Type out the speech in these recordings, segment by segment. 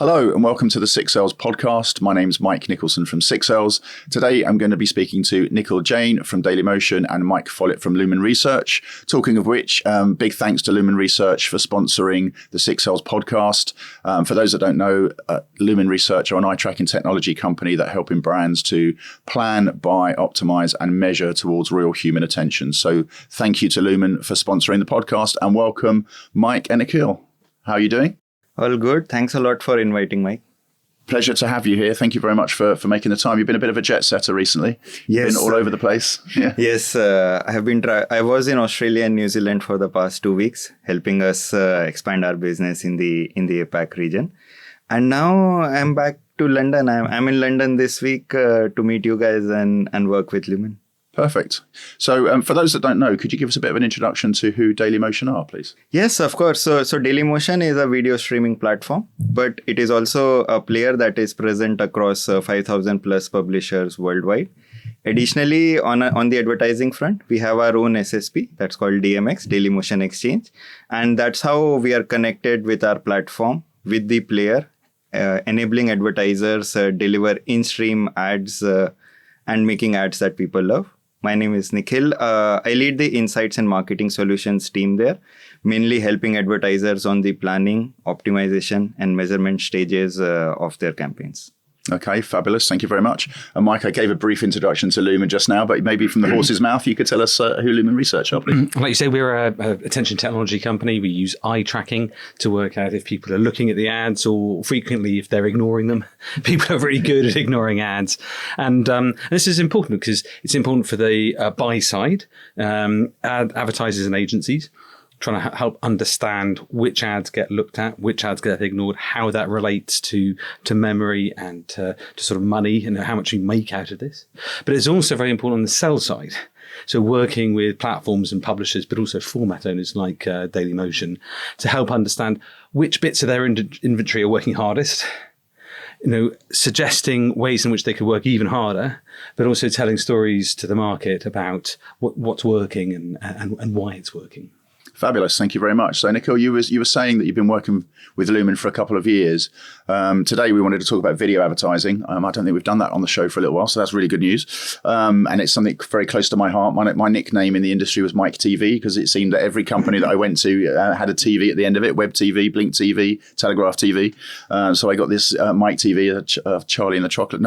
Hello and welcome to the Six Sales podcast. My name's Mike Nicholson from Six Sales. Today I'm going to be speaking to Nikhil Jain from Dailymotion and Mike Follett from Lumen Research. Talking of which, big thanks to Lumen Research for sponsoring the Six Sales podcast. For those that don't know, Lumen Research are an eye tracking technology company that helping brands to plan, buy, optimize and measure towards real human attention. So thank you to Lumen for sponsoring the podcast and welcome Mike and Nikhil. How are you doing? All good. Thanks a lot for inviting, Mike. Pleasure to have you here. Thank you very much for making the time. You've been a bit of a jet setter recently. Yes. Been all over the place. Yeah. Yes, I have been. I was in Australia and New Zealand for the past 2 weeks, helping us expand our business in the APAC region. And now I'm back to London. I'm in London this week to meet you guys and work with Lumen. Perfect. So for those that don't know, could you give us a bit of an introduction to who Dailymotion are, please? Yes, of course. So Dailymotion is a video streaming platform, but it is also a player that is present across 5,000 plus publishers worldwide. Additionally, on the advertising front, we have our own SSP that's called DMX, Dailymotion Exchange. And that's how we are connected with our platform, with the player, enabling advertisers deliver in-stream ads and making ads that people love. My name is Nikhil. I lead the Insights and Marketing Solutions team there, mainly helping advertisers on the planning, optimization, and measurement stages of their campaigns. Okay, fabulous. Thank you very much. And Mike, I gave a brief introduction to Lumen just now, but maybe from the horse's mouth, you could tell us who Lumen Research are, please. Like you say, we're a attention technology company. We use eye tracking to work out if people are looking at the ads or frequently if they're ignoring them. People are really good at ignoring ads. And this is important because it's important for the buy side, advertisers and agencies, trying to help understand which ads get looked at, which ads get ignored, how that relates to memory and to sort of money and how much you make out of this. But it's also very important on the sell side. So working with platforms and publishers, but also format owners like Dailymotion to help understand which bits of their inventory are working hardest, suggesting ways in which they could work even harder, but also telling stories to the market about what's working and why it's working. Fabulous. Thank you very much. So, Nikhil, you were saying that you've been working with Lumen for a couple of years. Today, we wanted to talk about video advertising. I don't think we've done that on the show for a little while, so that's really good news. And it's something very close to my heart. My nickname in the industry was Mike TV because it seemed that every company that I went to had a TV at the end of it, Web TV, Blink TV, Telegraph TV. So I got this Mike TV, Charlie in the Chocolate.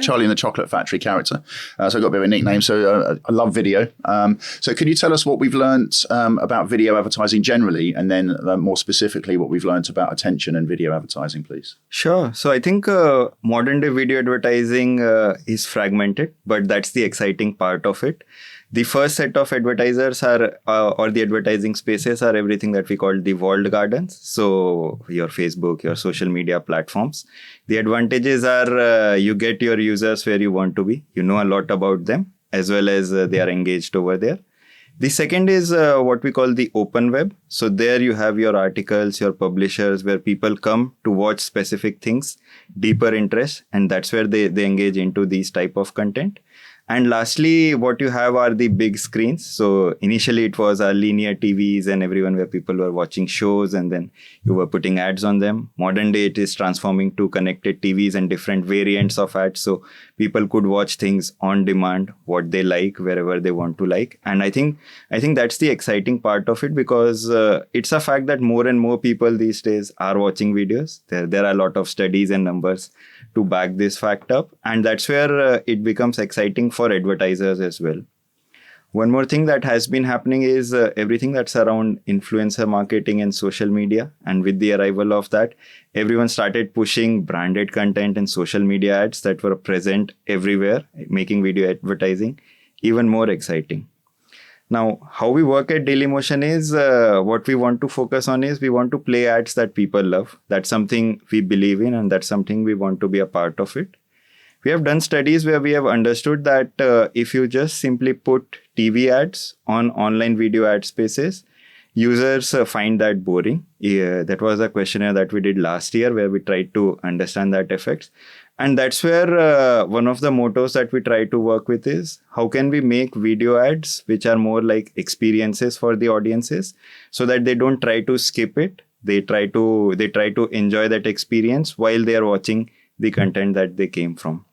Charlie in the Chocolate Factory character. So I got a bit of a nickname. So I love video. So can you tell us what we've learned about video advertising generally, and then more specifically what we've learned about attention and video advertising, please? Sure. So I think modern day video advertising is fragmented, but that's the exciting part of it. The first set of advertisers are, or the advertising spaces are everything that we call the walled gardens. So your Facebook, your social media platforms. The advantages are you get your users where you want to be. You know a lot about them as well as they are engaged over there. The second is what we call the open web. So there you have your articles, your publishers, where people come to watch specific things, deeper interest, and that's where they engage into these type of content. And lastly, what you have are the big screens. So initially it was our linear TVs and everyone where people were watching shows and then you were putting ads on them. Modern day, it is transforming to connected TVs and different variants of ads. So people could watch things on demand, what they like, wherever they want to like. And I think that's the exciting part of it because it's a fact that more and more people these days are watching videos. There are a lot of studies and numbers to back this fact up. And that's where it becomes exciting for advertisers as well. One more thing that has been happening is everything that's around influencer marketing and social media. And with the arrival of that, everyone started pushing branded content and social media ads that were present everywhere, making video advertising even more exciting. Now, how we work at Dailymotion is what we want to focus on is we want to play ads that people love. That's something we believe in and that's something we want to be a part of it. We have done studies where we have understood that if you just simply put TV ads on online video ad spaces, users find that boring. That was a questionnaire that we did last year where we tried to understand that effects. And that's where one of the mottos that we try to work with is how can we make video ads which are more like experiences for the audiences so that they don't try to skip it They try to enjoy that experience while they are watching the content that they came from.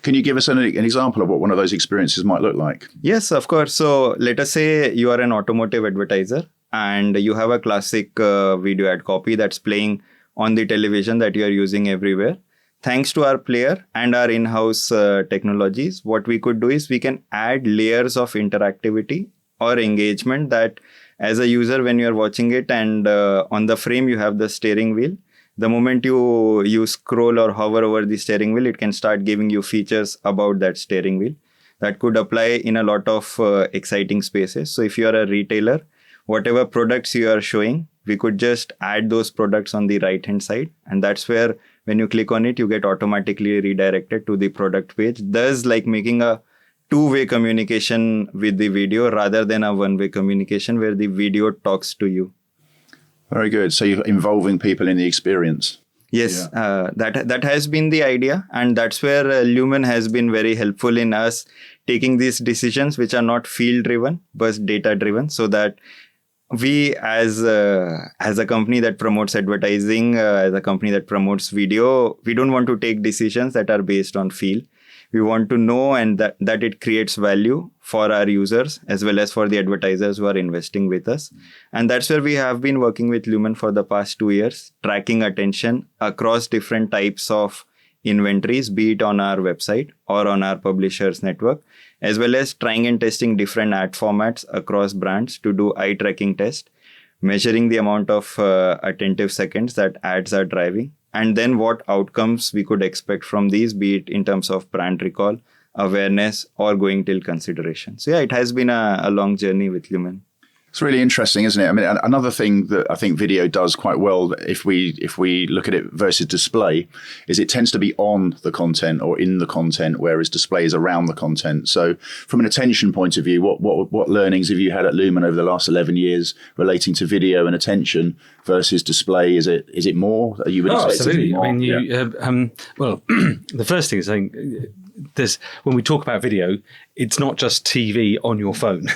Can you give us an example of what one of those experiences might look like? Yes, of course. So let us say you are an automotive advertiser and you have a classic video ad copy that's playing on the television that you are using everywhere. Thanks to our player and our in-house technologies, what we could do is we can add layers of interactivity or engagement that as a user, when you are watching it and on the frame you have the steering wheel, the moment you scroll or hover over the steering wheel, it can start giving you features about that steering wheel that could apply in a lot of exciting spaces. So if you are a retailer, whatever products you are showing, we could just add those products on the right hand side. And that's where when you click on it, you get automatically redirected to the product page, thus like making a two-way communication with the video rather than a one-way communication where the video talks to you. Very good. So you're involving people in the experience. Yes, that has been the idea. And that's where Lumen has been very helpful in us taking these decisions, which are not field-driven, but data-driven, so that we as a company that promotes advertising, as a company that promotes video, we don't want to take decisions that are based on feel. We want to know and that it creates value for our users as well as for the advertisers who are investing with us. And that's where we have been working with Lumen for the past 2 years, tracking attention across different types of inventories, be it on our website or on our publishers network, as well as trying and testing different ad formats across brands to do eye tracking test, measuring the amount of attentive seconds that ads are driving, and then what outcomes we could expect from these, be it in terms of brand recall, awareness, or going till consideration. So yeah, it has been a long journey with Lumen. It's really interesting, isn't it? I mean, another thing that I think video does quite well, if we look at it versus display, is it tends to be on the content or in the content, whereas display is around the content. So from an attention point of view, what learnings have you had at Lumen over the last 11 years relating to video and attention versus display? Is it more? You would expect absolutely. It to be more? I mean, well, the first thing is saying when we talk about video, it's not just TV on your phone.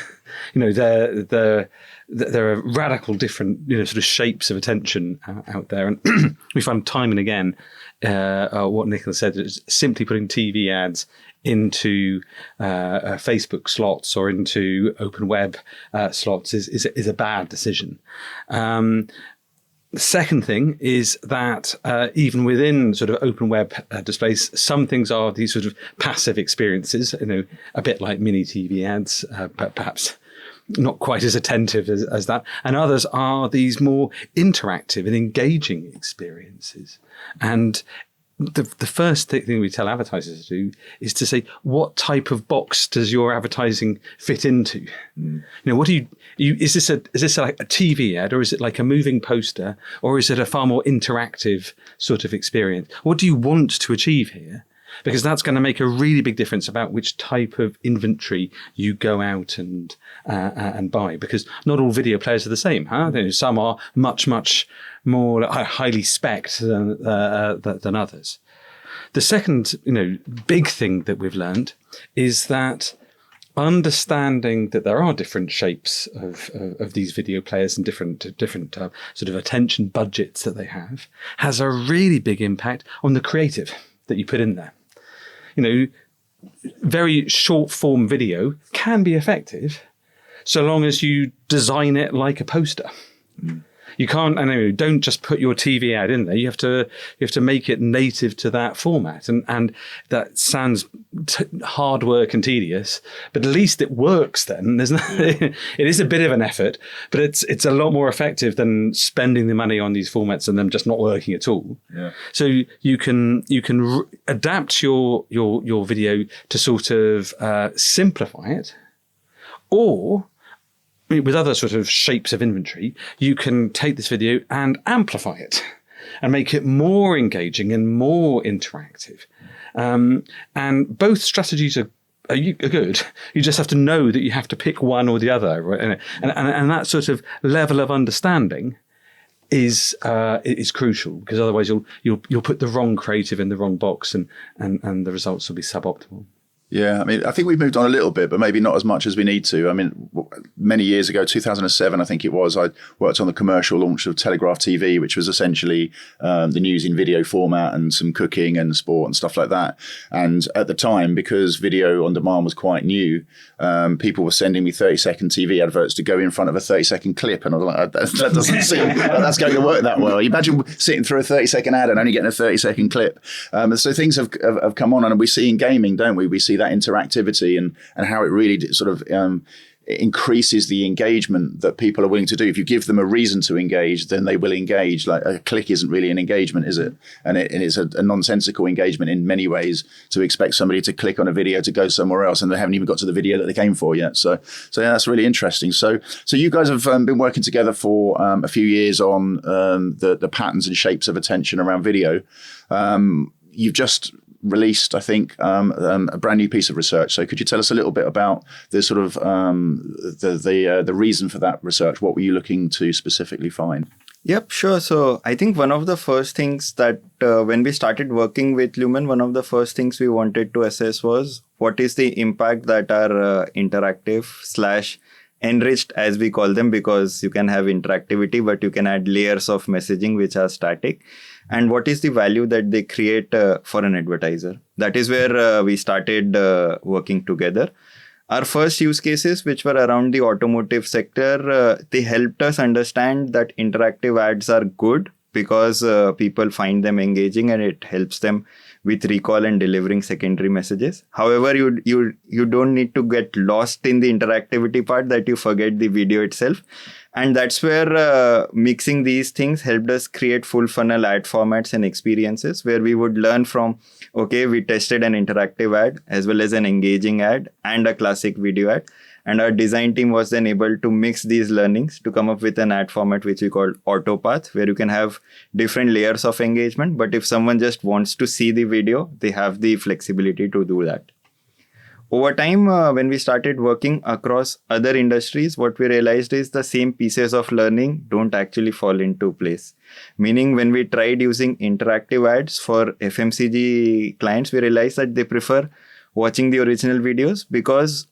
There are radical different, sort of shapes of attention out there. And we find time and again what Nikhil said is simply putting TV ads into Facebook slots or into open web slots is a bad decision. The second thing is that even within sort of open web displays, some things are these sort of passive experiences, a bit like mini TV ads, but perhaps not quite as attentive as that. And others are these more interactive and engaging experiences. And the first thing we tell advertisers to do is to say, what type of box does your advertising fit into? What do you is this like a TV ad, or is it like a moving poster, or is it a far more interactive sort of experience? What do you want to achieve here? Because that's going to make a really big difference about which type of inventory you go out and buy. Because not all video players are the same, huh? Some are much more highly spec'd than others. The second, big thing that we've learned is that understanding that there are different shapes of these video players and different sort of attention budgets that they have has a really big impact on the creative that you put in there. Very short form video can be effective so long as you design it like a poster. You can't, don't just put your TV ad in there. You have to make it native to that format. And that sounds hard work and tedious, but at least it works then. It is a bit of an effort, but it's a lot more effective than spending the money on these formats and them just not working at all. Yeah. So you can adapt your video to sort of simplify it, or with other sort of shapes of inventory, you can take this video and amplify it and make it more engaging and more interactive. And both strategies are good. You just have to know that you have to pick one or the other. Right? And that sort of level of understanding is crucial, because otherwise you'll put the wrong creative in the wrong box and the results will be suboptimal. Yeah, I mean, I think we've moved on a little bit, but maybe not as much as we need to. I mean, many years ago, 2007, I think it was, I worked on the commercial launch of Telegraph TV, which was essentially the news in video format and some cooking and sport and stuff like that. And at the time, because video on demand was quite new, people were sending me 30-second TV adverts to go in front of a 30-second clip. And I was like, that doesn't seem like that's going to work that well. You imagine sitting through a 30-second ad and only getting a 30-second clip. So things have come on, and we see in gaming, don't we? We see that interactivity and how it really sort of increases the engagement that people are willing to do. If you give them a reason to engage, then they will engage. Like a click isn't really an engagement, is it? And it's a nonsensical engagement in many ways to expect somebody to click on a video to go somewhere else, and they haven't even got to the video that they came for yet. So yeah, that's really interesting. So you guys have been working together for a few years on the patterns and shapes of attention around video. You've just released, I think, a brand new piece of research. So could you tell us a little bit about the sort of the reason for that research? What were you looking to specifically find? Yep, sure. So I think one of the first things that when we started working with Lumen, one of the first things we wanted to assess was what is the impact that our interactive / enriched, as we call them, because you can have interactivity, but you can add layers of messaging which are static. And what is the value that they create for an advertiser? That is where we started working together. Our first use cases, which were around the automotive sector, they helped us understand that interactive ads are good because people find them engaging and it helps them with recall and delivering secondary messages. However, you don't need to get lost in the interactivity part that you forget the video itself. And that's where mixing these things helped us create full funnel ad formats and experiences where we would learn from, okay, we tested an interactive ad as well as an engaging ad and a classic video ad. And our design team was then able to mix these learnings to come up with an ad format which we called Autopath, where you can have different layers of engagement. But if someone just wants to see the video, they have the flexibility to do that. Over time, when we started working across other industries, what we realized is the same pieces of learning don't actually fall into place. Meaning, when we tried using interactive ads for FMCG clients, we realized that they prefer watching the original videos because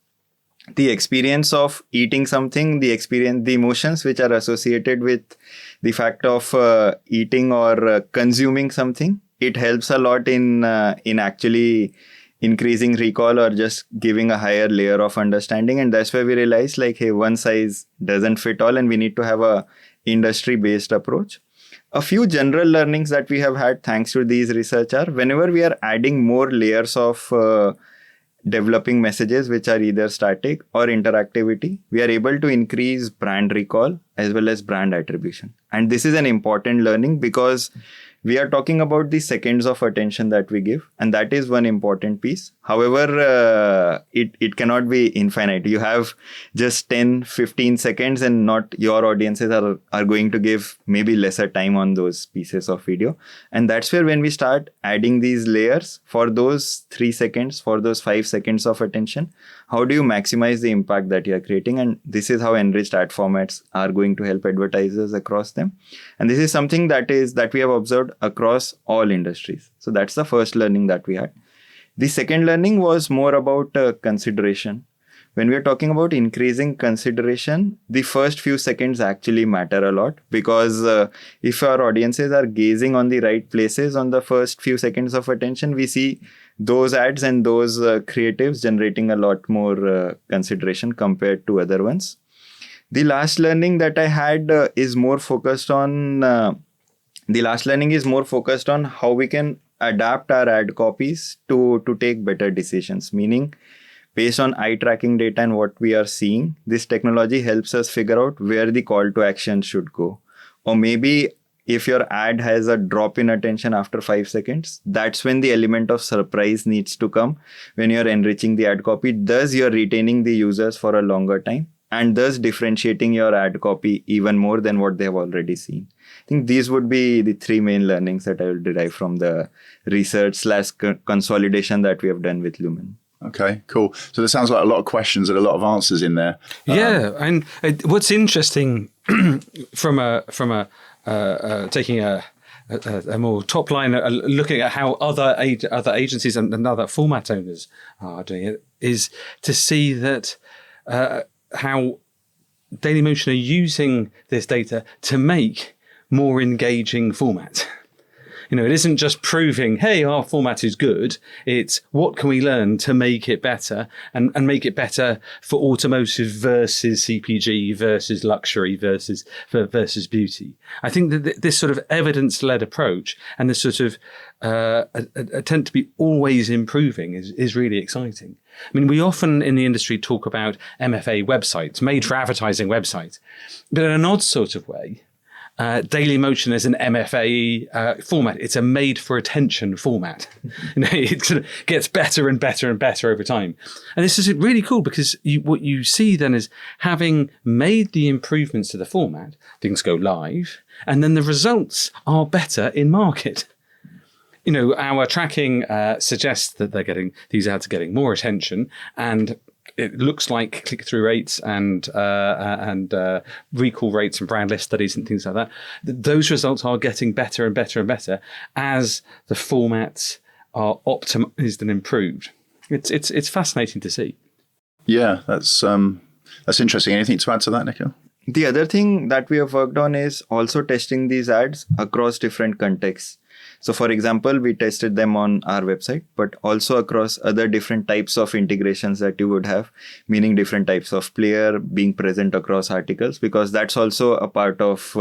the experience of eating something, the emotions which are associated with the fact of eating or consuming something, it helps a lot in actually increasing recall or just giving a higher layer of understanding. And that's where we realized, like, hey, one size doesn't fit all and we need to have a industry-based approach. A few general learnings that we have had thanks to these research are whenever we are adding more layers of developing messages which are either static or interactivity, we are able to increase brand recall as well as brand attribution. And this is an important learning because we are talking about the seconds of attention that we give, and that is one important piece. However, it cannot be infinite. You have just 10, 15 seconds and not your audiences are going to give maybe lesser time on those pieces of video. And that's where when we start adding these layers for those 3 seconds, for those 5 seconds of attention, how do you maximize the impact that you're creating? And this is how enriched ad formats are going to help advertisers across them. And this is something that we have observed across all industries. So that's the first learning that we had. The second learning was more about consideration. When we are talking about increasing consideration, the first few seconds actually matter a lot because if our audiences are gazing on the right places on the first few seconds of attention, we see those ads and those creatives generating a lot more consideration compared to other ones. The last learning that I had is more focused on how we can adapt our ad copies to take better decisions. Meaning, based on eye tracking data and what we are seeing, this technology helps us figure out where the call to action should go. Or maybe if your ad has a drop in attention after 5 seconds, that's when the element of surprise needs to come when you're enriching the ad copy. Thus, you're retaining the users for a longer time and thus differentiating your ad copy even more than what they have already seen. I think these would be the 3 main learnings that I will derive from the research / consolidation that we have done with Lumen. Okay, cool. So there sounds like a lot of questions and a lot of answers in there. Yeah, and what's interesting from taking a a more top line, looking at how other agencies and other format owners are doing it, is to see that how Dailymotion are using this data to make more engaging format. It isn't just proving, hey, our format is good. It's what can we learn to make it better and make it better for automotive versus CPG versus luxury versus beauty. I think that this sort of evidence-led approach and this sort of attempt to be always improving is really exciting. I mean, we often in the industry talk about MFA websites, made for advertising websites, but in an odd sort of way. Dailymotion is an MFA format. It's a made for attention format. It sort of gets better and better and better over time. And this is really cool because what you see then is having made the improvements to the format, things go live, and then the results are better in market. Our tracking suggests that these ads are getting more attention, and it looks like click-through rates and recall rates and brand lift studies and things like that. Those results are getting better and better and better as the formats are optimized and improved. It's fascinating to see. Yeah, that's interesting. Anything to add to that, Nikhil? The other thing that we have worked on is also testing these ads across different contexts. So for example, we tested them on our website, but also across other different types of integrations that you would have, meaning different types of player being present across articles, because that's also a part of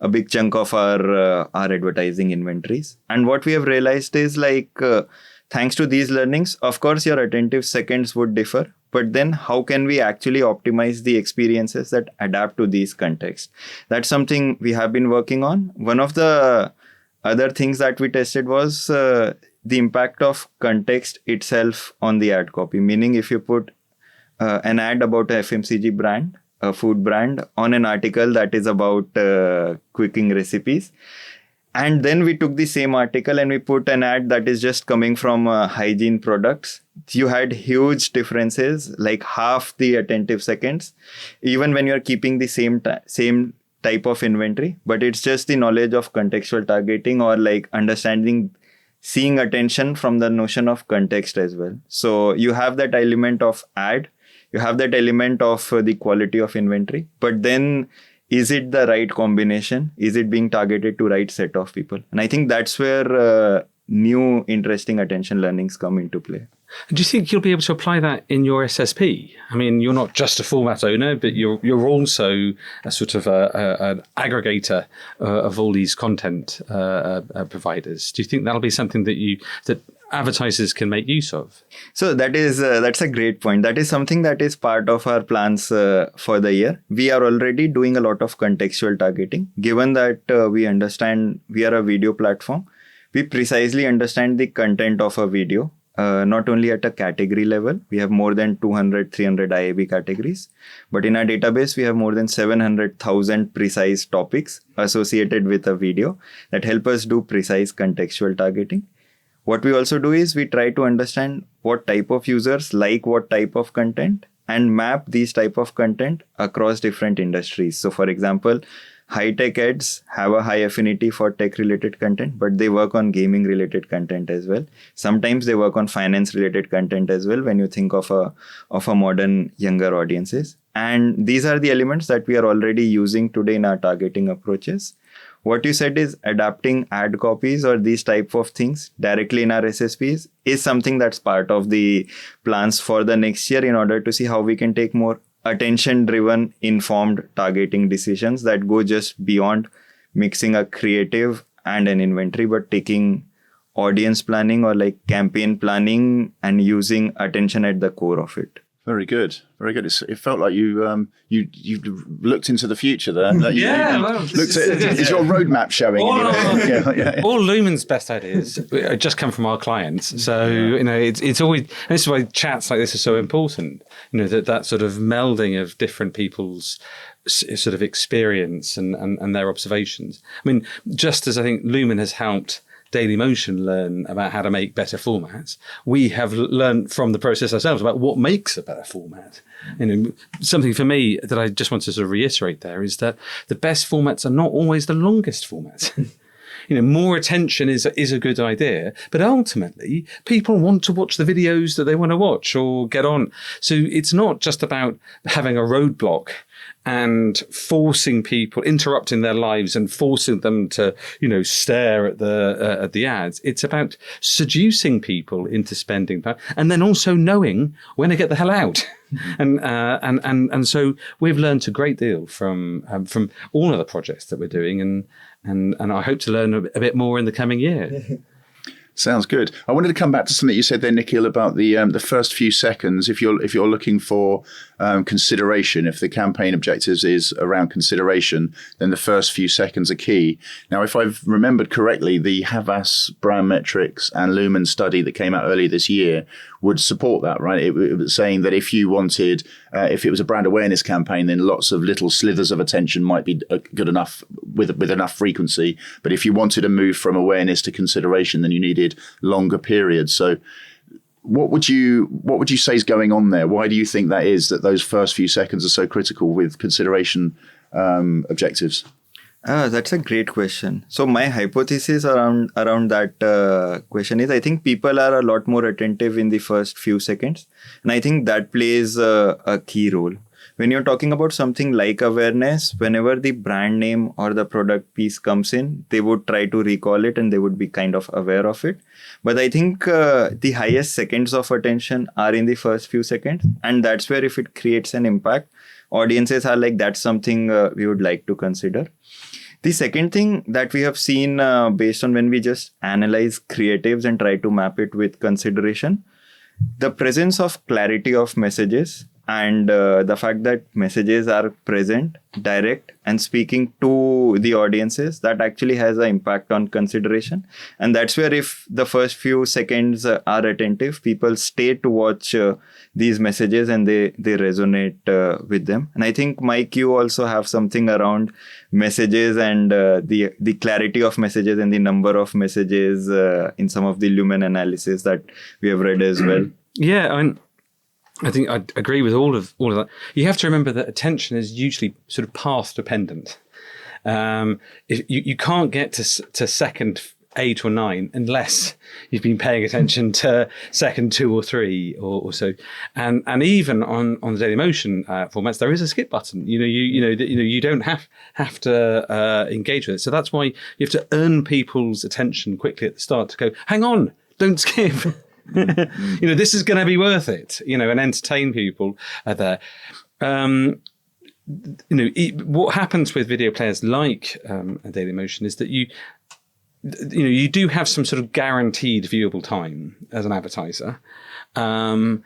a big chunk of our advertising inventories. And what we have realized is thanks to these learnings, of course, your attentive seconds would differ. But then how can we actually optimize the experiences that adapt to these contexts? That's something we have been working on. One of the other things that we tested was the impact of context itself on the ad copy. Meaning if you put an ad about a FMCG brand, a food brand, on an article that is about cooking recipes, and then we took the same article and we put an ad that is just coming from hygiene products, you had huge differences, like half the attentive seconds, even when you're keeping the same type of inventory, but it's just the knowledge of contextual targeting or seeing attention from the notion of context as well. So you have that element of ad, you have that element of the quality of inventory, but then is it the right combination? Is it being targeted to right set of people? And I think that's where new interesting attention learnings come into play. Do you think you'll be able to apply that in your SSP? I mean, you're not just a format owner, but you're also a sort of an aggregator of all these content providers. Do you think that'll be something that advertisers can make use of? So that's a great point. That is something that is part of our plans for the year. We are already doing a lot of contextual targeting. Given that we understand we are a video platform, we precisely understand the content of a video. Not only at a category level, we have more than 200, 300 IAB categories, but in our database, we have more than 700,000 precise topics associated with a video that help us do precise contextual targeting. What we also do is we try to understand what type of users like what type of content and map these type of content across different industries. So for example, high-tech ads have a high affinity for tech-related content, but they work on gaming-related content as well. Sometimes they work on finance-related content as well when you think of a modern younger audiences. And these are the elements that we are already using today in our targeting approaches. What you said is adapting ad copies or these type of things directly in our SSPs is something that's part of the plans for the next year in order to see how we can take more attention-driven, informed targeting decisions that go just beyond mixing a creative and an inventory, but taking audience planning or campaign planning and using attention at the core of it. Very good, very good. It felt like you looked into the future there. Is your roadmap showing? All Lumen's best ideas just come from our clients. So it's always, and this is why chats like this are so important. That sort of melding of different people's sort of experience and their observations. I mean, just as I think Lumen has helped Dailymotion learn about how to make better formats, we have learned from the process ourselves about what makes a better format. Something for me that I just want to sort of reiterate there is that the best formats are not always the longest formats. more attention is a good idea, but ultimately people want to watch the videos that they want to watch or get on. So it's not just about having a roadblock and forcing people, interrupting their lives and forcing them to, stare at the ads. It's about seducing people into spending time, and then also knowing when to get the hell out. And so we've learned a great deal from all of the projects that we're doing, and I hope to learn a bit more in the coming year. Sounds good. I wanted to come back to something you said there, Nikhil, about the first few seconds. If you're looking for consideration, if the campaign objectives is around consideration, then the first few seconds are key. Now, if I've remembered correctly, the Havas brand metrics and Lumen study that came out earlier this year would support that, right? It was saying that if you wanted, if it was a brand awareness campaign, then lots of little slithers of attention might be good enough with enough frequency. But if you wanted to move from awareness to consideration, then you needed longer periods. So what would you say is going on there? Why do you think that is, that those first few seconds are so critical with consideration objectives? That's a great question. So my hypothesis around that question is, I think people are a lot more attentive in the first few seconds. And I think that plays a key role. When you're talking about something like awareness, whenever the brand name or the product piece comes in, they would try to recall it and they would be kind of aware of it. But I think the highest seconds of attention are in the first few seconds. And that's where, if it creates an impact, audiences are like, that's something we would like to consider. The second thing that we have seen based on when we just analyze creatives and try to map it with consideration, the presence of clarity of messages and the fact that messages are present, direct, and speaking to the audiences, that actually has an impact on consideration. And that's where, if the first few seconds are attentive, people stay to watch these messages and they resonate with them. And I think, Mike, you also have something around messages and the clarity of messages and the number of messages in some of the Lumen analysis that we have read as well. Yeah, I think I agree with all of that. You have to remember that attention is usually sort of path dependent. If you can't get to second 8 or 9 unless you've been paying attention to second 2 or 3 or so. And even on the Dailymotion formats, there is a skip button. You don't have to engage with it. So that's why you have to earn people's attention quickly at the start to go, hang on, don't skip. This is going to be worth it, and entertain people there. What happens with video players like Dailymotion is that you do have some sort of guaranteed viewable time as an advertiser. And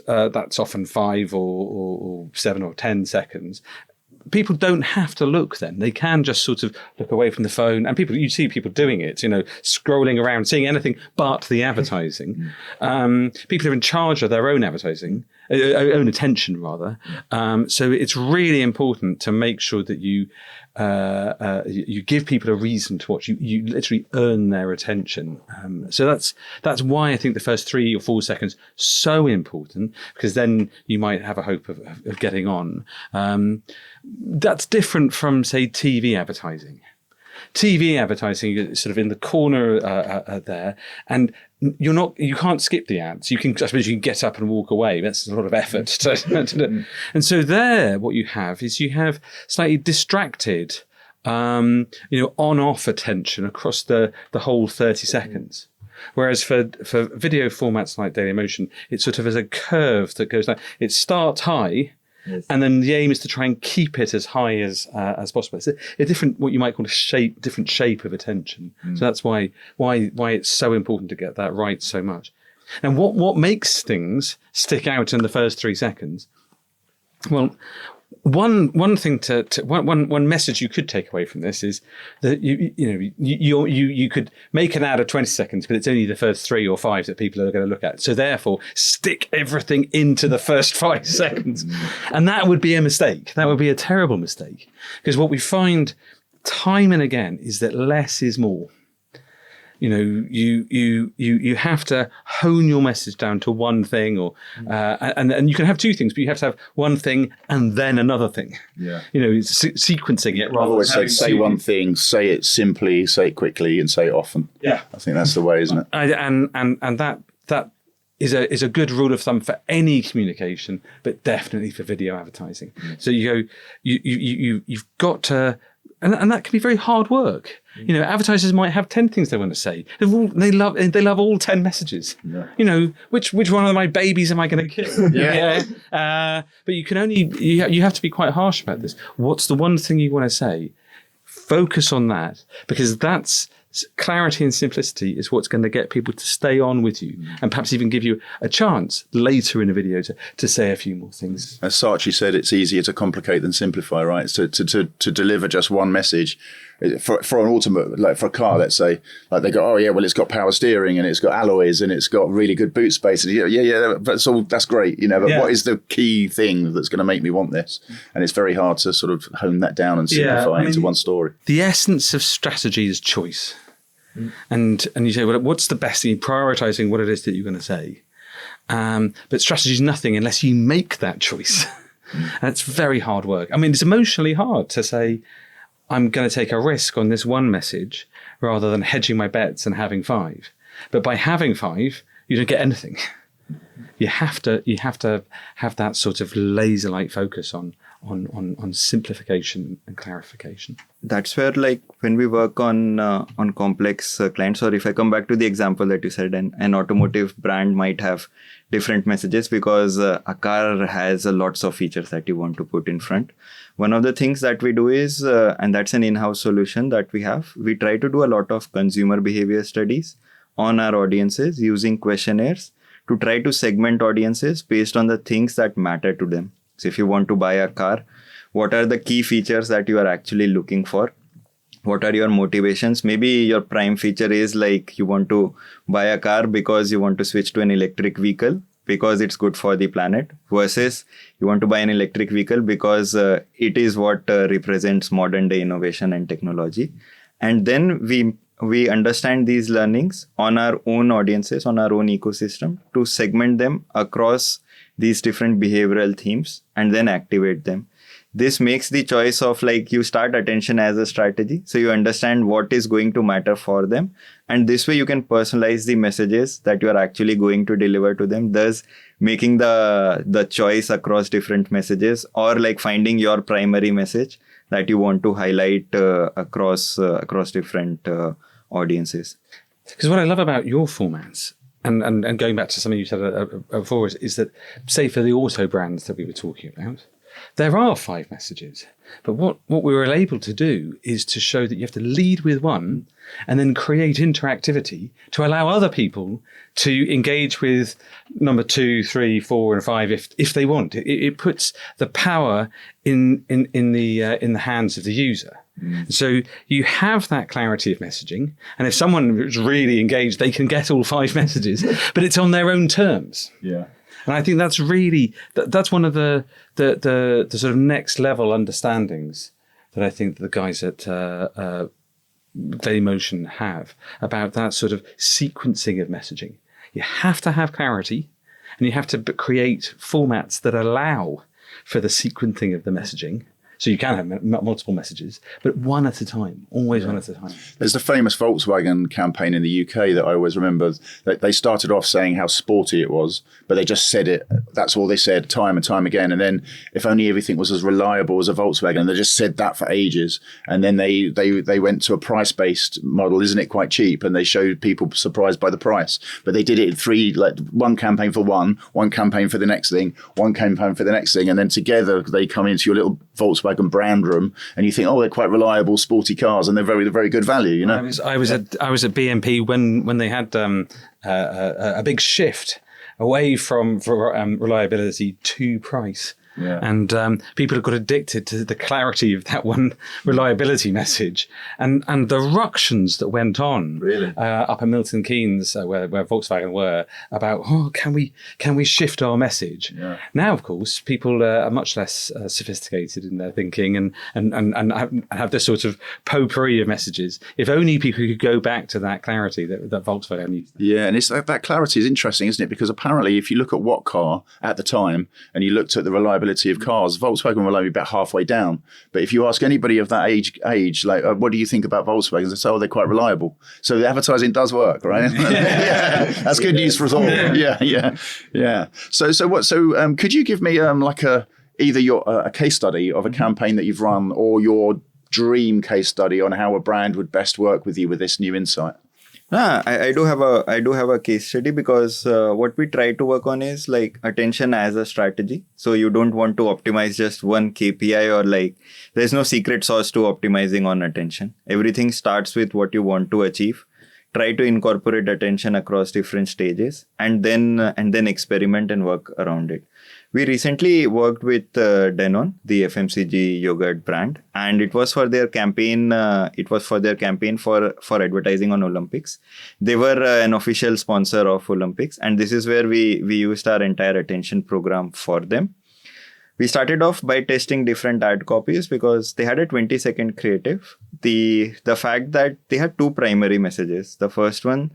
that's often 5 or 7 or 10 seconds. People don't have to look then. They can just sort of look away from the phone, and you see people doing it, scrolling around, seeing anything but the advertising. People are in charge of their own advertising, own attention rather. So it's really important to make sure that you give people a reason to watch. You literally earn their attention. So that's why I think the first 3 or 4 seconds so important, because then you might have a hope of getting on. That's different from, say, TV advertising. TV advertising is sort of in the corner there, and you can't skip the ads. I suppose you can get up and walk away. That's a lot of effort to do. And so there, what you have is slightly distracted, on-off attention across the whole 30 seconds. Whereas for video formats like Dailymotion, it sort of is a curve that goes down. It starts high. Yes. And then the aim is to try and keep it as high as possible. It's a different, what you might call different shape of attention. So that's why it's so important to get that right so much. And what makes things stick out in the first 3 seconds? Well, one thing one message you could take away from this is that you could make an ad of 20 seconds, but it's only the first 3 or 5 that people are going to look at. So therefore, stick everything into the first 5 seconds, and that would be a mistake. That would be a terrible mistake, because what we find time and again is that less is more. You have to hone your message down to one thing, or and you can have two things, but you have to have one thing and then another thing. Yeah. Sequencing it. I've always said, say one thing, say it simply, say it quickly, and say it often. Yeah. I think that's the way, isn't it? And that is a good rule of thumb for any communication, but definitely for video advertising. So you've got to, and that can be very hard work. Advertisers might have 10 things they want to say. They love all 10 messages. Yeah. Which one of my babies am I going to kill? Yeah. But you have to be quite harsh about this. What's the one thing you want to say? Focus on that, because that's clarity and simplicity is what's going to get people to stay on with you, and perhaps even give you a chance later in a video to say a few more things. As Saatchi said, it's easier to complicate than simplify, right? So to deliver just one message for an automobile, like for a car, let's say, like they go, oh yeah, well it's got power steering and it's got alloys and it's got really good boot space, and that's great, but what is the key thing that's going to make me want this? And it's very hard to sort of hone that down and simplify into one story. The essence of strategy is choice. And you say, well, what's the best thing? Prioritizing what it is that you're going to say. But strategy is nothing unless you make that choice. And it's very hard work. I mean, it's emotionally hard to say, I'm going to take a risk on this one message rather than hedging my bets and having 5. But by having 5, you don't get anything. You have to have that sort of laser-like focus on simplification and clarification. That's where, like, when we work on complex clients, or if I come back to the example that you said, an automotive brand might have different messages because a car has lots of features that you want to put in front. One of the things that we do is, and that's an in-house solution that we have, we try to do a lot of consumer behavior studies on our audiences using questionnaires to try to segment audiences based on the things that matter to them. So if you want to buy a car, what are the key features that you are actually looking for? What are your motivations? Maybe your prime feature is like you want to buy a car because you want to switch to an electric vehicle because it's good for the planet, versus you want to buy an electric vehicle because it is what represents modern day innovation and technology. And then we understand these learnings on our own audiences, on our own ecosystem, to segment them across these different behavioral themes and then activate them. This makes the choice of, like, you start attention as a strategy. So you understand what is going to matter for them. And this way you can personalize the messages that you are actually going to deliver to them, thus making the choice across different messages, or like finding your primary message that you want to highlight across different audiences. Because what I love about your formats, and going back to something you said before, is that, say, for the auto brands that we were talking about, there are 5 messages. But what we were able to do is to show that you have to lead with one and then create interactivity to allow other people to engage with number 2, 3, 4, and 5 if they want. It puts the power in the hands of the user. So you have that clarity of messaging, and if someone is really engaged, they can get all 5 messages, but it's on their own terms. Yeah. And I think that's really, that's one of the sort of next level understandings that I think the guys at Dailymotion have about that sort of sequencing of messaging. You have to have clarity, and you have to create formats that allow for the sequencing of the messaging. So you can have multiple messages, but one at a time, always one at a time. There's the famous Volkswagen campaign in the UK that I always remember. They started off saying how sporty it was, but they just said it. That's all they said time and time again. And then if only everything was as reliable as a Volkswagen, they just said that for ages. And then they went to a price-based model. Isn't it quite cheap? And they showed people surprised by the price. But they did it in 3, like one campaign for one campaign for the next thing, one campaign for the next thing. And then together they come into your little Volkswagen brand room, and you think, oh, they're quite reliable, sporty cars, and they're very good value. You know, I was at BNP when they had a big shift away from reliability to price, Yeah. And people have got addicted to the clarity of that one reliability message, and the ructions that went on up in Milton Keynes, where Volkswagen were, about can we shift our message? Yeah. Now, of course, people are much less sophisticated in their thinking and have this sort of potpourri of messages. If only people could go back to that clarity that Volkswagen used. Yeah, and it's that clarity is interesting, isn't it? Because apparently, if you look at what car at the time and you looked at the reliability of cars, Volkswagen were only about halfway down. But if you ask anybody of that age, like, what do you think about Volkswagen? They say, they're quite reliable. So the advertising does work, right? Yeah, that's good news for us all. Yeah. So could you give me either a case study of a campaign that you've run, or your dream case study on how a brand would best work with you with this new insight? I do have a case study, because what we try to work on is like attention as a strategy. So you don't want to optimize just one KPI, or like there's no secret sauce to optimizing on attention. Everything starts with what you want to achieve. Try to incorporate attention across different stages, and then experiment and work around it. We recently worked with Danone, the FMCG yogurt brand, and it was for their campaign. For advertising on Olympics. They were an official sponsor of Olympics, and this is where we used our entire attention program for them. We started off by testing different ad copies, because they had a 20-second creative. The fact that they had two primary messages. The first one,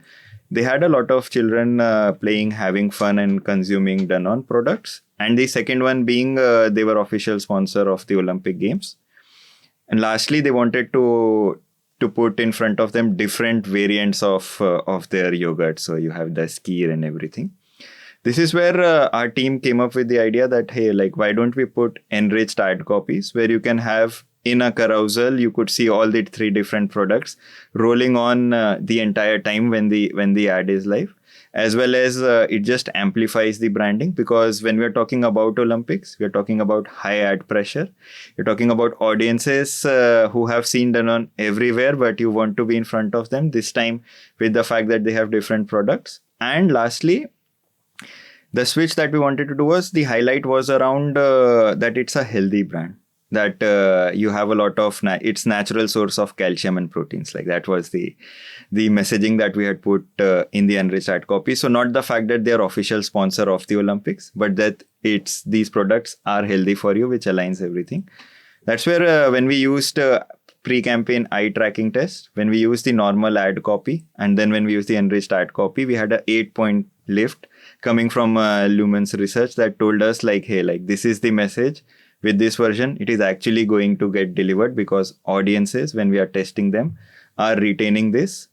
they had a lot of children playing, having fun, and consuming Danone products. And the second one being they were official sponsor of the Olympic Games. And lastly, they wanted to put in front of them different variants of their yogurt. So you have the skyr and everything. This is where our team came up with the idea that, hey, like, why don't we put enriched ad copies, where you can have in a carousel, you could see all the three different products rolling on the entire time when the ad is live, as well as it just amplifies the branding. Because when we're talking about Olympics, we're talking about high ad pressure. You're talking about audiences who have seen Danone everywhere, but you want to be in front of them this time with the fact that they have different products. And lastly, the switch that we wanted to do was, the highlight was around that it's a healthy brand, that you have a lot of its natural source of calcium and proteins. Like, that was the messaging that we had put in the enriched ad copy. So not the fact that they're official sponsor of the Olympics, but that these products are healthy for you, which aligns everything. That's where when we used pre-campaign eye tracking test, when we used the normal ad copy, and then when we used the enriched ad copy, we had a 8-point lift coming from Lumen's research that told us, like, hey, like, this is the message. With this version, it is actually going to get delivered, because audiences, when we are testing them, are retaining this.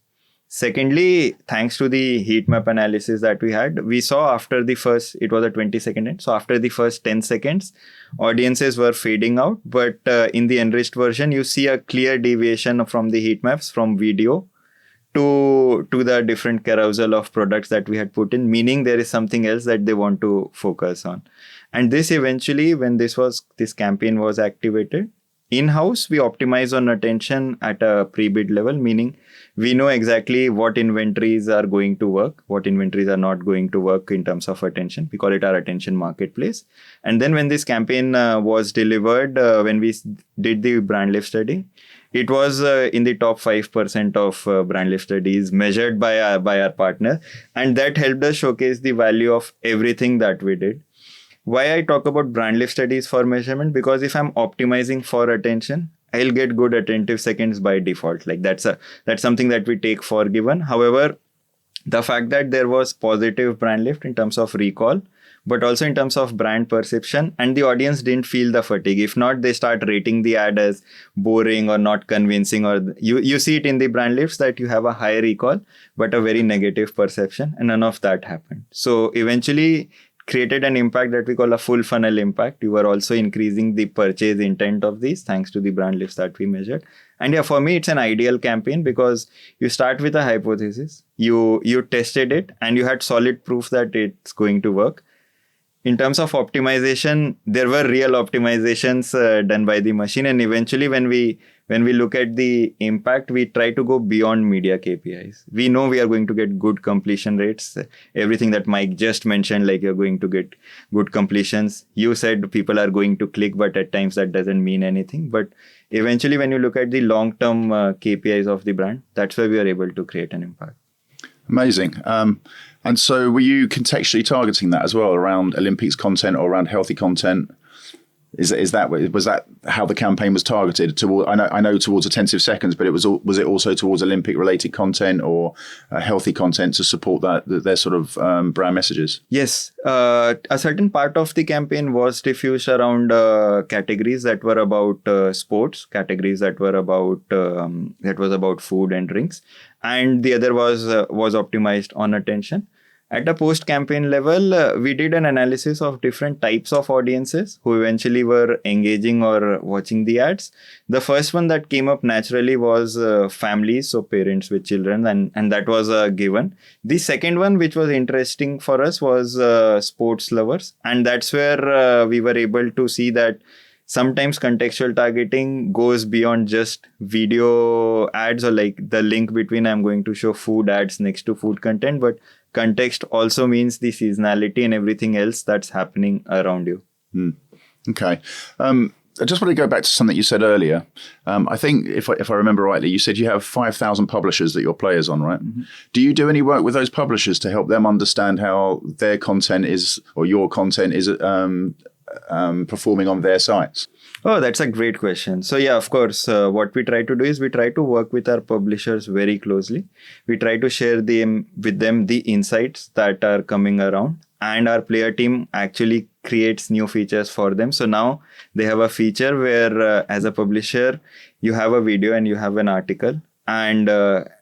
Secondly, thanks to the heat map analysis that we had, we saw after the first, it was a 20-second end. So after the first 10 seconds, audiences were fading out. But in the enriched version, you see a clear deviation from the heat maps from video to the different carousel of products that we had put in, meaning there is something else that they want to focus on. And this eventually, when this campaign was activated, in-house, we optimize on attention at a pre-bid level, meaning we know exactly what inventories are going to work, what inventories are not going to work in terms of attention. We call it our attention marketplace. And then when this campaign was delivered, when we did the brand lift study, it was in the top 5% of brand lift studies measured by our partner. And that helped us showcase the value of everything that we did. Why I talk about brand lift studies for measurement? Because if I'm optimizing for attention, I'll get good attentive seconds by default. Like, that's something that we take for given. However, the fact that there was positive brand lift in terms of recall, but also in terms of brand perception, and the audience didn't feel the fatigue. If not, they start rating the ad as boring or not convincing, or you see it in the brand lifts that you have a high recall, but a very negative perception, and none of that happened. So eventually created an impact that we call a full funnel impact. You were also increasing the purchase intent of these thanks to the brand lifts that we measured. And yeah, for me, it's an ideal campaign, because you start with a hypothesis, you tested it, and you had solid proof that it's going to work. In terms of optimization, there were real optimizations done by the machine. And eventually when we when we look at the impact, we try to go beyond media KPIs. We know we are going to get good completion rates. Everything that Mike just mentioned, like you're going to get good completions. You said people are going to click, but at times that doesn't mean anything. But eventually, when you look at the long-term KPIs of the brand, that's where we are able to create an impact. Amazing. And so were you contextually targeting that as well around Olympics content or around healthy content? Was that how the campaign was targeted? I know towards attentive seconds, but was it also towards Olympic related content or healthy content to support their sort of brand messages? Yes, a certain part of the campaign was diffused around categories that were about sports, categories that were about food and drinks, and the other was optimized on attention. At a post-campaign level, we did an analysis of different types of audiences who eventually were engaging or watching the ads. The first one that came up naturally was families, so parents with children, and that was a given. The second one, which was interesting for us, was sports lovers. And that's where we were able to see that sometimes contextual targeting goes beyond just video ads or like the link between I'm going to show food ads next to food content, but context also means the seasonality and everything else that's happening around you. Okay. I just want to go back to something you said earlier. I think if I remember rightly, you said you have 5,000 publishers that you're players on, right? Mm-hmm. Do you do any work with those publishers to help them understand how their content is, or your content is performing on their sites? Oh, that's a great question. So yeah, of course, what we try to do is we try to work with our publishers very closely. We try to share with them the insights that are coming around, and our player team actually creates new features for them. So now they have a feature where as a publisher, you have a video and you have an article. And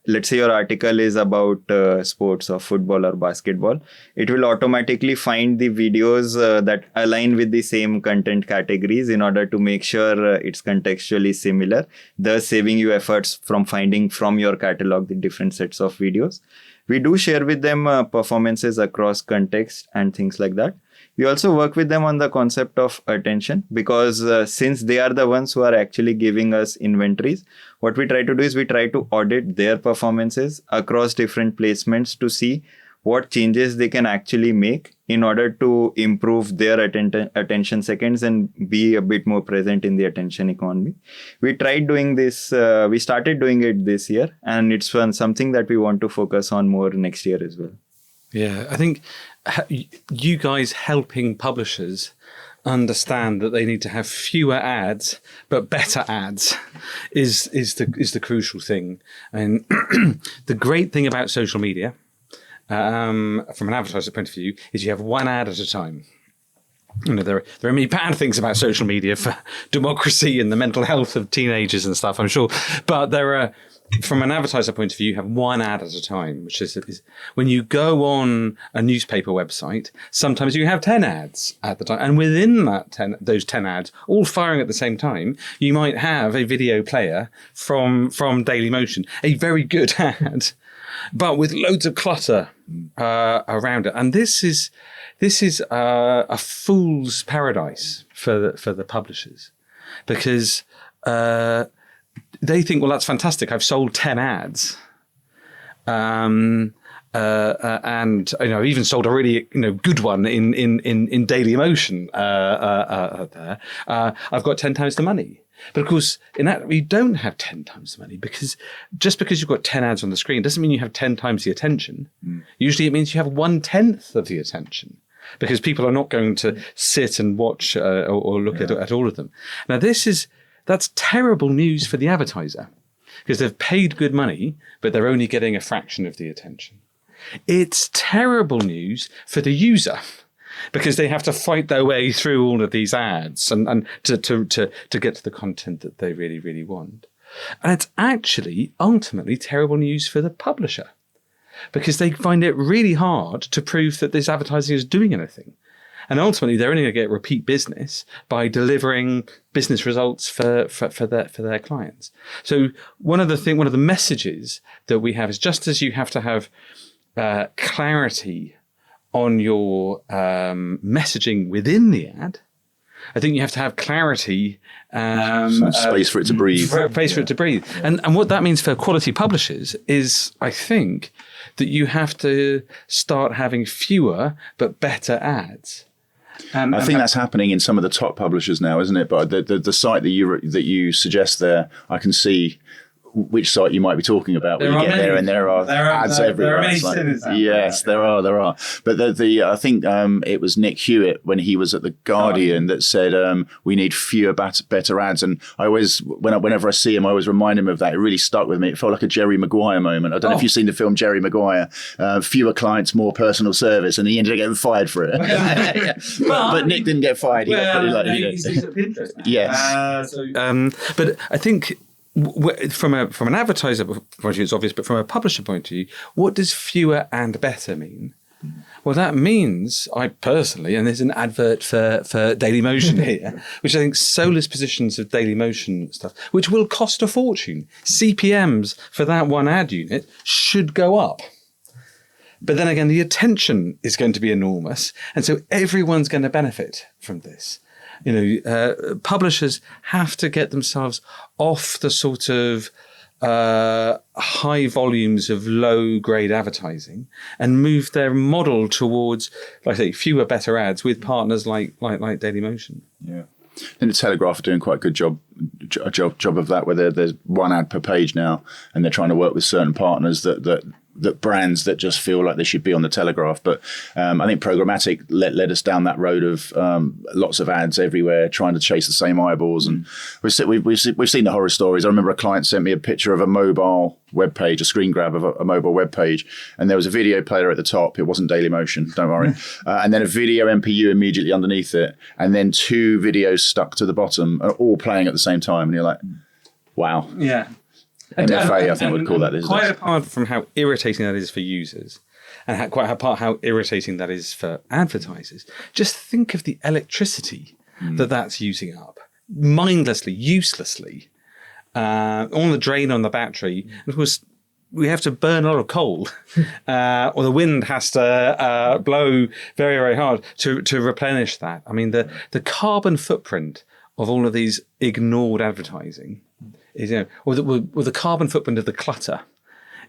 let's say your article is about sports or football or basketball. It will automatically find the videos that align with the same content categories in order to make sure it's contextually similar, thus saving you efforts from finding from your catalog the different sets of videos. We do share with them performances across context and things like that. We also work with them on the concept of attention because since they are the ones who are actually giving us inventories, what we try to do is we try to audit their performances across different placements to see what changes they can actually make in order to improve their attention seconds and be a bit more present in the attention economy. We tried doing this, we started doing it this year, and it's something that we want to focus on more next year as well. Yeah, I think you guys helping publishers understand that they need to have fewer ads but better ads is the crucial thing. And the great thing about social media, from an advertiser point of view, is you have one ad at a time. You know, there are many bad things about social media for democracy and the mental health of teenagers and stuff, I'm sure, but there are. From an advertiser point of view, you have one ad at a time, which is when you go on a newspaper website, sometimes you have 10 ads at the time. And within those 10 ads, all firing at the same time, you might have a video player from Dailymotion, a very good ad, but with loads of clutter around it. And this is a fool's paradise for the publishers, because they think, well, that's fantastic. I've sold 10 ads. And I've even sold a really good one in Dailymotion there. I've got 10 times the money. But of course, in that, you don't have 10 times the money, because just because you've got 10 ads on the screen doesn't mean you have 10 times the attention. Usually it means you have 1/10 of the attention, because people are not going to sit and watch or look at all of them. Now, that's terrible news for the advertiser, because they've paid good money, but they're only getting a fraction of the attention. It's terrible news for the user, because they have to fight their way through all of these ads and to get to the content that they really, really want. And it's actually ultimately terrible news for the publisher, because they find it really hard to prove that this advertising is doing anything. And ultimately, they're only going to get repeat business by delivering business results for their clients. So one of the messages that we have is, just as you have to have clarity on your messaging within the ad, I think you have to have clarity. Some space for it to breathe. Space for it to breathe. And what that means for quality publishers is, I think, that you have to start having fewer but better ads. I think that's happening in some of the top publishers now, isn't it? But the site that you suggest there, I can see which site you might be talking about when you get there, and there are ads everywhere. There are many sinners. Yes, there are. But I think it was Nick Hewitt when he was at the Guardian that said we need fewer better ads. And I always, whenever I see him, I always remind him of that. It really stuck with me. It felt like a Jerry Maguire moment. I don't know if you've seen the film Jerry Maguire. Fewer clients, more personal service, and he ended up getting fired for it. But Nick didn't get fired. He got pretty he's at Pinterest. Yes. But I think, from an advertiser point of view, it's obvious, but from a publisher point of view, what does fewer and better mean? Well, that means, I personally, and there's an advert for Dailymotion here, which I think soulless positions of Dailymotion stuff, which will cost a fortune. CPMs for that one ad unit should go up. But then again, the attention is going to be enormous. And so everyone's going to benefit from this. Publishers have to get themselves off the sort of high volumes of low grade advertising and move their model towards, like I say, fewer better ads with partners like Dailymotion. Yeah. And the Telegraph are doing quite a good job of that, where there's one ad per page now, and they're trying to work with certain partners that brands that just feel like they should be on the Telegraph. But I think programmatic led us down that road of lots of ads everywhere, trying to chase the same eyeballs. And we've seen the horror stories. I remember a client sent me a picture of a mobile web page, a screen grab of a mobile web page, and there was a video player at the top. It wasn't Dailymotion, don't worry. And then a video MPU immediately underneath it, and then two videos stuck to the bottom, all playing at the same time. And you're like, wow. Yeah. MFA, I think, would call that. Quite apart from how irritating that is for users, and quite apart how irritating that is for advertisers, just think of the electricity that's using up mindlessly, uselessly, on the drain on the battery. And of course, we have to burn a lot of coal, or the wind has to blow very, very hard to replenish that. I mean, the carbon footprint of all of these ignored advertising is, or the carbon footprint of the clutter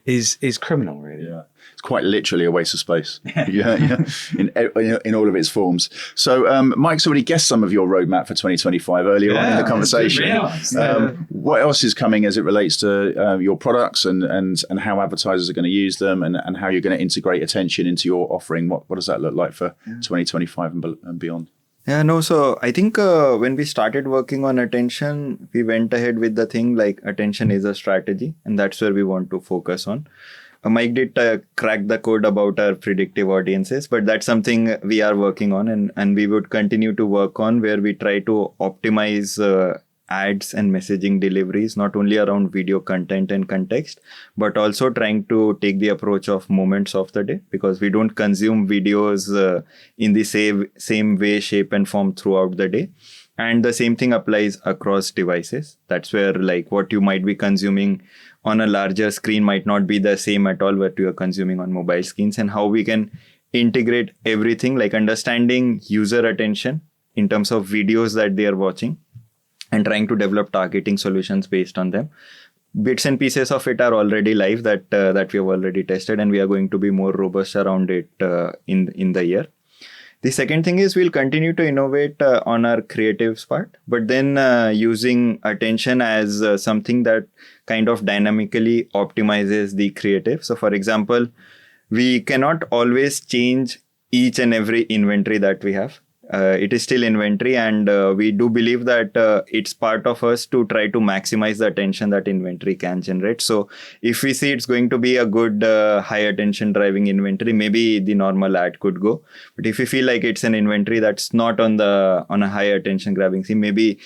is criminal, really. Yeah, it's quite literally a waste of space. yeah, in all of its forms. So, Mike's already guessed some of your roadmap for 2025 earlier on in the conversation. What else is coming as it relates to your products and how advertisers are going to use them, and how you're going to integrate attention into your offering? What does that look like for 2025 and beyond? So I think when we started working on attention, we went ahead with the thing like attention is a strategy, and that's where we want to focus on. Mike did crack the code about our predictive audiences, but that's something we are working on and we would continue to work on, where we try to optimize ads and messaging deliveries, not only around video content and context, but also trying to take the approach of moments of the day, because we don't consume videos in the same way, shape and form throughout the day. And the same thing applies across devices. That's where like what you might be consuming on a larger screen might not be the same at all what you are consuming on mobile screens, and how we can integrate everything, like understanding user attention in terms of videos that they are watching, and trying to develop targeting solutions based on them. Bits and pieces of it are already live that we have already tested, and we are going to be more robust around it in the year. The second thing is we'll continue to innovate on our creatives part, but then using attention as something that kind of dynamically optimizes the creative. So for example, we cannot always change each and every inventory that we have. It is still inventory, and we do believe that it's part of us to try to maximize the attention that inventory can generate. So if we see it's going to be a good high attention driving inventory, maybe the normal ad could go. But if we feel like it's an inventory that's not on a high attention grabbing scene, maybe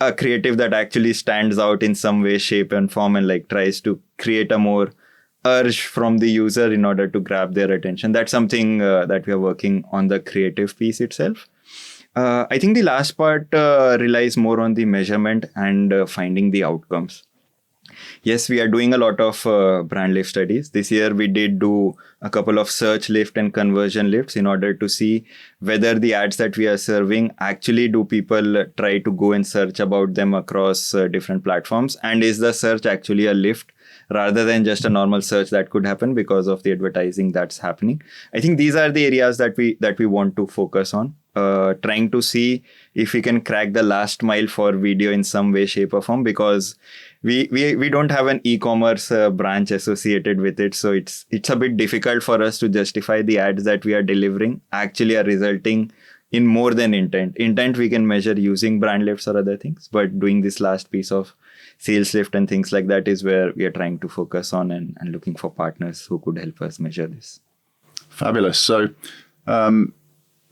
a creative that actually stands out in some way, shape and form, and like tries to create a more urge from the user in order to grab their attention. That's something that we are working on, the creative piece itself. I think the last part relies more on the measurement and finding the outcomes. yes, we are doing a lot of brand lift studies. This year, we did do a couple of search lift and conversion lifts in order to see whether the ads that we are serving actually do people try to go and search about them across different platforms. And is the search actually a lift rather than just a normal search that could happen because of the advertising that's happening? I think these are the areas that we want to focus on. Trying to see if we can crack the last mile for video in some way, shape or form, because we don't have an e-commerce branch associated with it. So it's a bit difficult for us to justify the ads that we are delivering actually are resulting in more than intent. Intent we can measure using brand lifts or other things, but doing this last piece of sales lift and things like that is where we are trying to focus on and looking for partners who could help us measure this. Fabulous. So,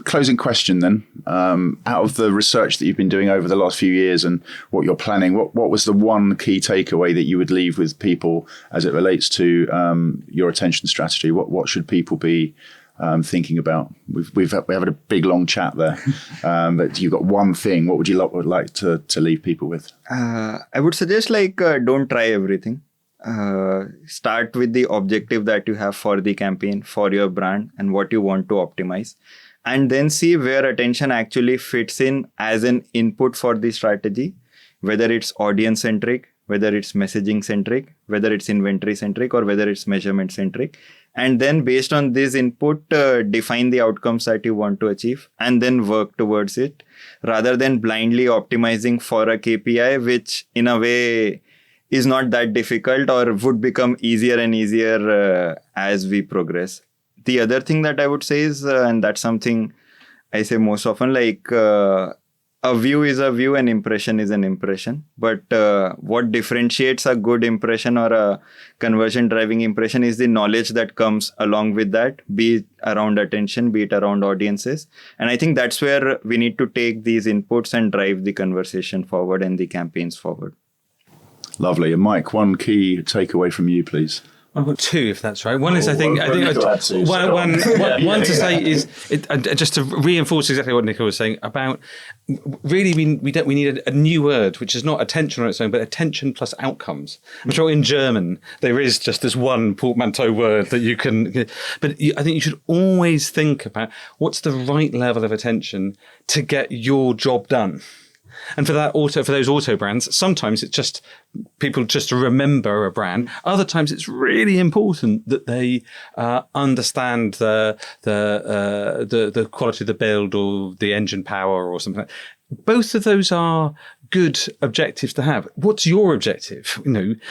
closing question then, out of the research that you've been doing over the last few years and what you're planning, what was the one key takeaway that you would leave with people as it relates to your attention strategy? What should people be thinking about? We've had a big long chat there, but you've got one thing. What would you like to leave people with? I would suggest don't try everything. Start with the objective that you have for the campaign, for your brand, and what you want to optimize. And then see where attention actually fits in as an input for the strategy, whether it's audience centric, whether it's messaging centric, whether it's inventory centric, or whether it's measurement centric. And then based on this input, define the outcomes that you want to achieve and then work towards it, rather than blindly optimizing for a KPI, which in a way is not that difficult or would become easier and easier as we progress. The other thing that I would say is, and that's something I say most often, a view is a view, an impression is an impression. But what differentiates a good impression or a conversion driving impression is the knowledge that comes along with that, be it around attention, be it around audiences. And I think that's where we need to take these inputs and drive the conversation forward and the campaigns forward. Lovely. And Mike, one key takeaway from you, please. I've got two, if that's right. One is, I think one to say is just to reinforce exactly what Nikhil was saying about really we need a new word, which is not attention on its own, but attention plus outcomes. I'm sure in German there is just this one portmanteau word that you can, but I think you should always think about what's the right level of attention to get your job done. And for those auto brands, sometimes it's just people just to remember a brand. Other times it's really important that they understand the quality of the build or the engine power or something. Both of those are good objectives to have. What's your objective?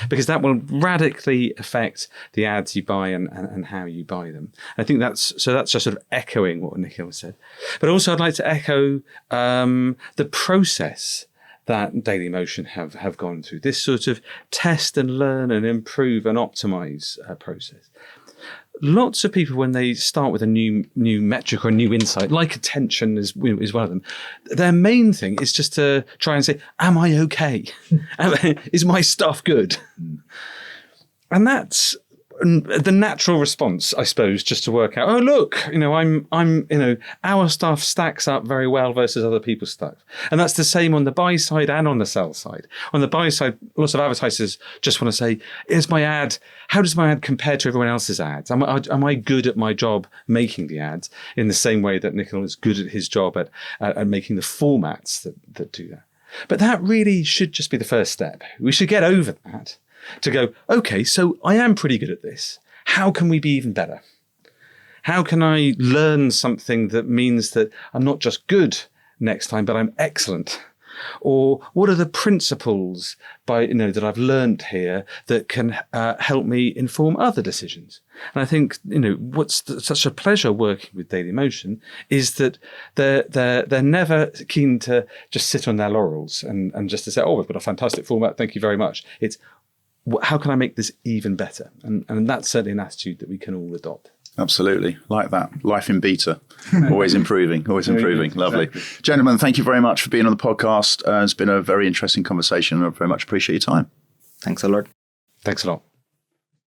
Because that will radically affect the ads you buy and how you buy them. I think that's just sort of echoing what Nikhil said. But also I'd like to echo the process that Dailymotion have gone through. This sort of test and learn and improve and optimize process. Lots of people, when they start with a new metric or a new insight, like attention is one of them, their main thing is just to try and say, am I okay? Is my stuff good? And that's the natural response, I suppose, just to work out, oh, look, our stuff stacks up very well versus other people's stuff. And that's the same on the buy side and on the sell side. On the buy side, lots of advertisers just want to say, how does my ad compare to everyone else's ads? Am I good at my job making the ads in the same way that Nikhil is good at his job at making the formats that do that? But that really should just be the first step. We should get over that. To go, okay, so I am pretty good at this. How can we be even better? How can I learn something that means that I'm not just good next time, but I'm excellent? Or what are the principles that I've learned here that can help me inform other decisions? And I think what's such a pleasure working with Dailymotion is that they're never keen to just sit on their laurels and just to say, oh, we've got a fantastic format, thank you very much. It's how can I make this even better? And that's certainly an attitude that we can all adopt. Absolutely. Like that. Life in beta. Always improving. Always improving. Lovely. Exactly. Gentlemen, thank you very much for being on the podcast. It's been a very interesting conversation. I very much appreciate your time. Thanks a lot. Thanks a lot.